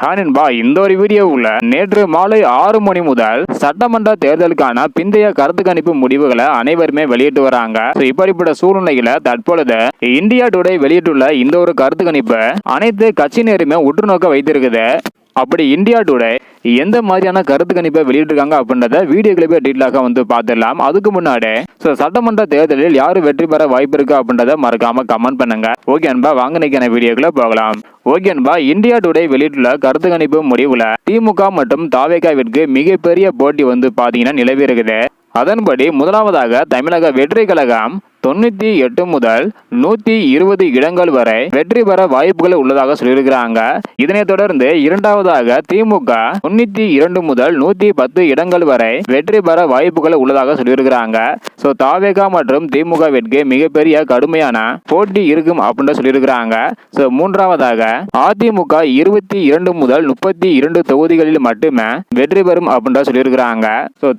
ஹானின்பா இந்த ஒரு வீடியோவில் நேற்று மாலை 6 மணி முதல் சட்டமன்ற தேர்தலுக்கான பிந்தைய கருத்து கணிப்பு முடிவுகளை அனைவருமே வெளியிட்டு வராங்க. இப்படிப்பட்ட சூழ்நிலையில தற்பொழுது இந்தியா டுடே வெளியிட்டுள்ள இந்த ஒரு கருத்து கணிப்பு அனைத்து கட்சியினருமே உற்று நோக்க வைத்திருக்குது. அப்படி இந்தியா டுடே எந்த மாதிரியான கருத்து கணிப்பை வெளியிட்டிருக்காங்க அப்படின்றத வீடியோ கிளிப்பை டீட்டெயிலாக பார்த்துடலாம். அதுக்கு முன்னாடி சட்டமன்ற தேர்தலில் யாரு வெற்றி பெற வாய்ப்பு இருக்கு அப்படின்றத மறக்காம கமெண்ட் பண்ணுங்க. ஓகே அன்பா, வாங்க நிற்கிற வீடியோக்குள்ள போகலாம். ஓகே அன்பா, இந்தியா டுடே வெளியிட்டுள்ள கருத்து கணிப்பு முடிவுல திமுக மற்றும் தாவேகாவிற்கு மிகப்பெரிய போட்டி பாத்தீங்கன்னா நிலவி இருக்குது. அதன்படி முதலாவதாக தமிழக வெற்றி கழகம் 98 முதல் 120 இடங்கள் வரை வெற்றி பெற வாய்ப்புகள் உள்ளதாக சொல்லியிருக்கிறாங்க. இதனைத் தொடர்ந்து இரண்டாவதாக திமுக 92 முதல் 110 இடங்கள் வரை வெற்றி பெற வாய்ப்புகள் உள்ளதாக சொல்லியிருக்கிறாங்க. தாவேகா மற்றும் திமுகவிற்கு மிகப்பெரிய கடுமையான போட்டி இருக்கும் அப்படின்னு சொல்லியிருக்கிறாங்க. மூன்றாவதாக அதிமுக 22 முதல் 32 தொகுதிகளில் மட்டுமே வெற்றி பெறும் அப்படின்னு சொல்லியிருக்கிறாங்க.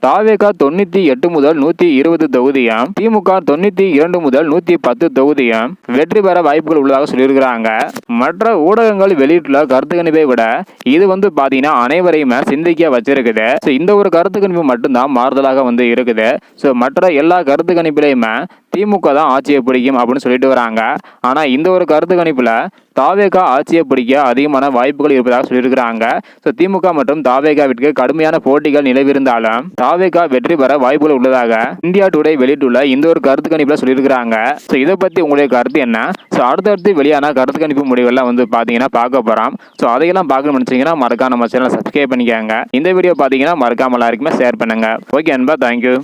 தாவேகா 98 முதல் 120 தொகுதியும் திமுக 92 முதல் 110 தொகுதியும் வெற்றி பெற வாய்ப்புகள் உள்ளதாக சொல்லியிருக்கிறாங்க. மற்ற ஊடகங்கள் வெளியிட்டுள்ள கருத்து கணிப்பை விட இது பாத்தீங்கன்னா அனைவரையுமே சிந்திக்க வச்சிருக்குது. இந்த ஒரு கருத்து கணிப்பு மட்டும்தான் மாறுதலாக இருக்குது. மற்ற எல்லா கருத்து கணிப்பிலையுமே திமுக தான் ஆட்சியை பிடிக்கும் அப்படின்னு சொல்லிட்டு வராங்க. ஆனா இந்த ஒரு கருத்து கணிப்புல தாவேகா ஆட்சியை பிடிக்க அதிகமான வாய்ப்புகள் இருப்பதாக சொல்லியிருக்கிறாங்க. திமுக மற்றும் தாவேகாவிற்கு கடுமையான போட்டிகள் நிலவிருந்தாலும் தாவேகா வெற்றி பெற வாய்ப்புகள் உள்ளதாக இந்தியா டுடே வெளியிட்டுள்ள இந்த ஒரு கருத்து கணிப்புல சொல்லியிருக்கிறாங்க. இதை பத்தி உங்களுடைய கருத்து என்ன? அடுத்தடுத்து வெளியான கருத்து கணிப்பு முடிவுகள்லாம் பாத்தீங்கன்னா பார்க்க போறோம். அதையெல்லாம் பார்க்கணும்னு நினைச்சீங்கன்னா மறக்காம நம்ம சேனலை சப்ஸ்கிரைப் பண்ணிக்கோங்க. இந்த வீடியோ பாத்தீங்கன்னா மறக்காம எல்லாருக்குமே ஷேர் பண்ணுங்க. ஓகே அன்பா, தேங்க்யூ.